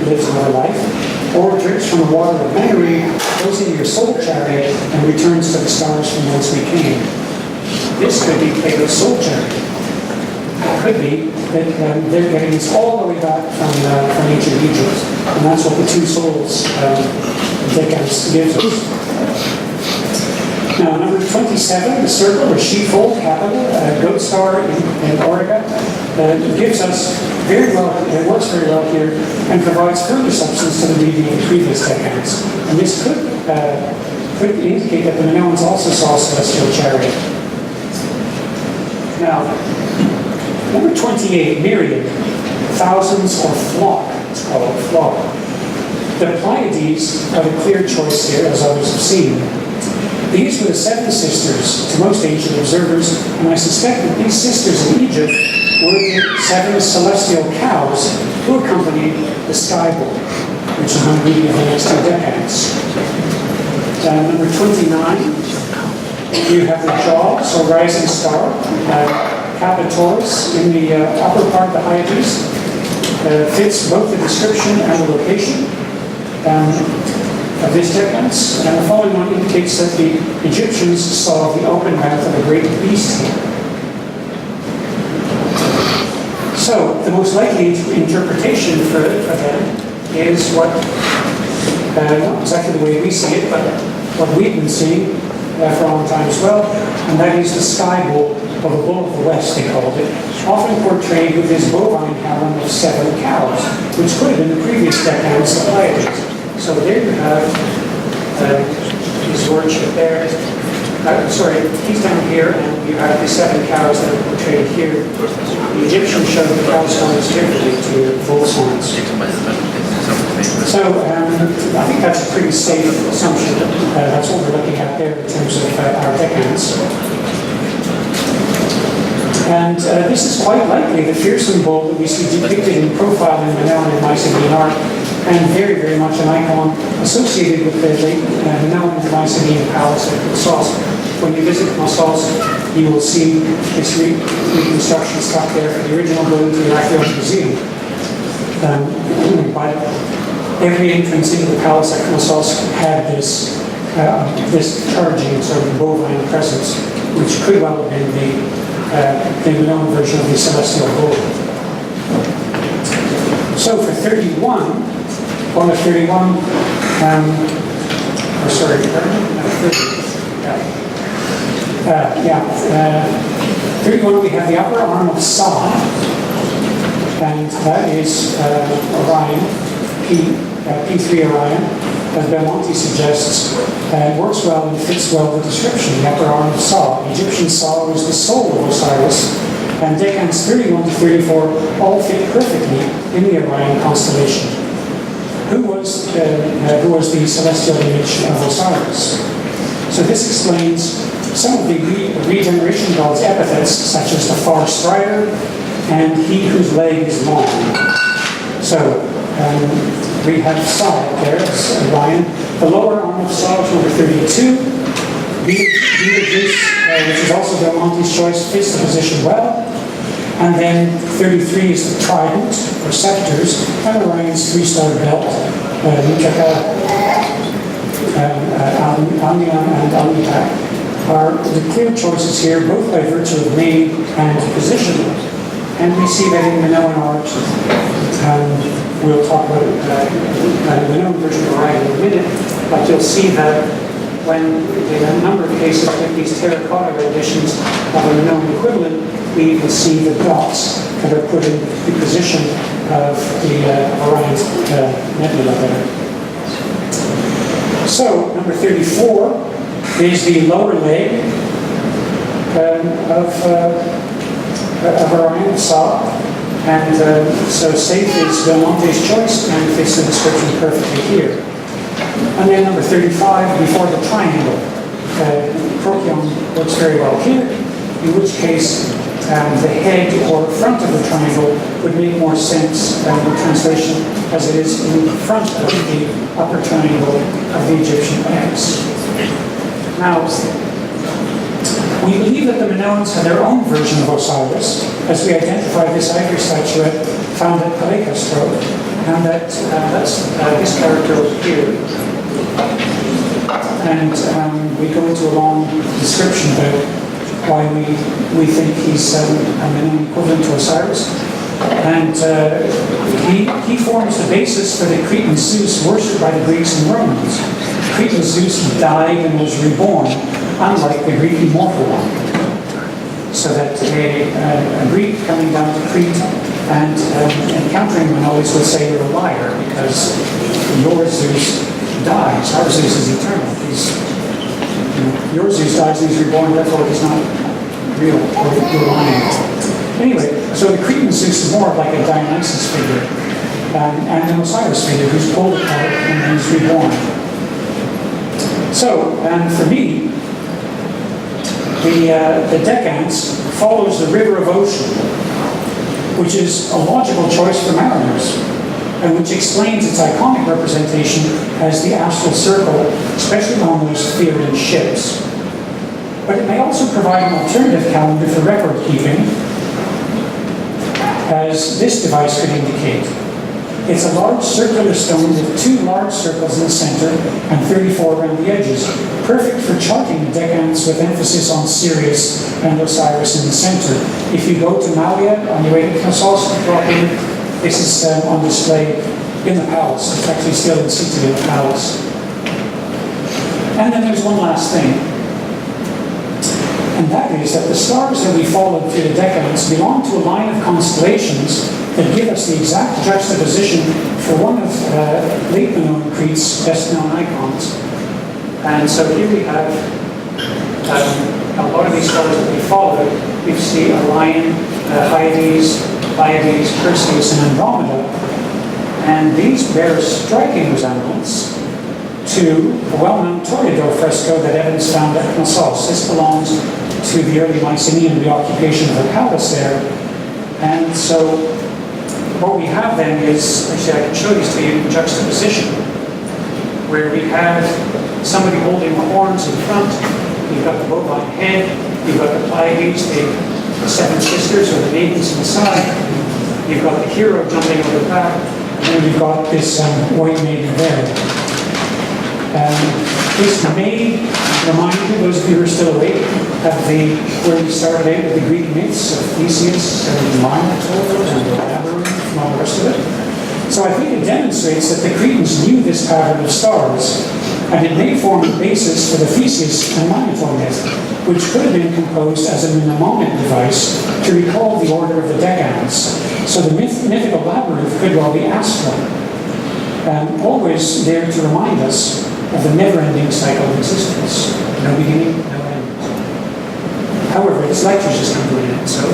lives another life, or drinks from the water of memory, goes into your soul chariot, and returns to the stars from whence we came. This could be Plato's soul chariot. It could be that they're getting this all the way back from ancient Egypt, and that's what the two souls decans gives us. Now, number 27, the circle, or sheepfold, capital, goat star in Auriga, gives us very well, it works very well here, and provides further substance to the reading of the previous decans. And this could indicate that the Minoans also saw a celestial chariot. Now, number 28, myriad, thousands or flock, it's called flock. The Pleiades are the clear choice here, as others have seen. These were the seven sisters to most ancient observers, and I suspect that these sisters in Egypt were the seven celestial cows who accompanied the sky bull, which is going to be of the next 2 decades. Number 29, you have the jaws, or rising star, Capitoris, in the upper part of the Hyades. Fits both the description and the location of this decans. And the following one indicates that the Egyptians saw the open mouth of a great beast here. So, the most likely interpretation for them is what, not exactly the way we see it, but what we've been seeing for a long time as well, and that is the sky bull, or the bull of the west, they called it, often portrayed with his bovine harem of 7 cows, which could have been the previous decans of Hyades. So there you have his lordship there. Sorry, he's down here, and you have the 7 cows that are portrayed here. The Egyptians showed the cow's horns differently to bull's horns. So I think that's a pretty safe assumption. That's what we're looking at there in terms of our decans. And this is quite likely the fearsome bull that we see depicted in profile in Minoan and Mycenaean art, and very, very much an icon associated with the late Minoan and Mycenaean palace at Knossos. When you visit Knossos, you will see this reconstruction stuck there for the original building to the Archaeological Museum. But every entrance into the palace at Knossos had this charging sort of bovine presence, which could well have been the Minoan version of the celestial bull. So for 31, 31, 31 we have the upper arm of Sa, and that is Orion, P3 Orion, as Belmonte suggests, works well and fits well the description, the upper arm of Sa. Egyptian Sa was the soul of Osiris, and decans 31 to 34 all fit perfectly in the Orion constellation. Who was the celestial image of Osiris? So this explains some of the regeneration god's epithets, such as the far strider and he whose leg is long. So we have Sa there, Orion. The lower arm of Sa is number 32. Betelgeuse, which is also Belmonte's choice, fits the position well. And then 33 is the trident, or scepters, and Orion's 3-star belt, Nuchaka, Amion, and Amitak, are the clear choices here, both by virtue of name and position. And we see that in Minoan art. We'll talk about the Minoan version of Orion in a minute, but you'll see that when, in a number of cases, with these terracotta renditions of a Minoan equivalent, we will see the dots that are put in the position of the Orion's nebula there. So, number 34 is the lower leg of Orion, Sa, and so safe is Belmonte's choice and fits the description perfectly here. And then number 35, before the triangle. Procyon works very well here, in which case the head or front of the triangle would make more sense than the translation as it is in front of the upper triangle of the Egyptian X. Now, we believe that the Minoans had their own version of Osiris, as we identify this ivory statuette found at Palekastro, and that's this character over here. And we go into a long description about why we think he's a Minoan equivalent to Osiris. And he forms the basis for the Cretan Zeus worshipped by the Greeks and Romans. Cretan Zeus died and was reborn, unlike the Greek immortal one. So that a Greek coming down to Crete and encountering Minoans would say you're a liar because your Zeus dies. Our Zeus is eternal. Your Zeus dies and he's reborn, therefore he's not real, or you're lying. Anyway, so the Cretan Zeus is more of like a Dionysus figure, and an Osiris figure who's pulled apart and he's reborn. So, and for me, the decans follows the river of ocean, which is a logical choice for mariners, and which explains its iconic representation as the astral circle, especially on those theory ships. But it may also provide an alternative calendar for record keeping, as this device could indicate. It's a large circular stone with 2 large circles in the center and 34 around the edges, perfect for charting the decans with emphasis on Sirius and Osiris in the center. If you go to Malia on your way to Knossos, drop in, this is on display in the palace. It's actually still in situ in the palace. And then there's one last thing, and that is that the stars that we followed through the decans belong to a line of constellations that give us the exact juxtaposition for one of late Minoan Crete's best known icons. And so here we have a lot of these stars that we followed. We see Orion, Hyades, Pleiades, Perseus, and Andromeda. And these bear a striking resemblance to a well-known Toreador fresco that Evans found at Knossos. This belongs to the early Mycenaean reoccupation of the palace there. And so what we have then is, actually I can show these to you in juxtaposition, where we have somebody holding the horns in front, you've got the bovine head, you've got the Pleiades, the 7 sisters or the maidens inside, you've got the hero jumping over the back, and then you've got this white maiden there. This may remind you, those of you who are still awake, of where we started out with the Greek myths of Theseus and Minotaur and the Labyrinth and all the rest of it. So I think it demonstrates that the Cretans knew this pattern of stars, and it may form the basis for the Theseus and Minotaur myth, which could have been composed as a mnemonic device to recall the order of the decans. So the mythical labyrinth could well be astral, always there to remind us of the never-ending cycle of existence. No beginning, no end. However, this lecture's just come to an end, so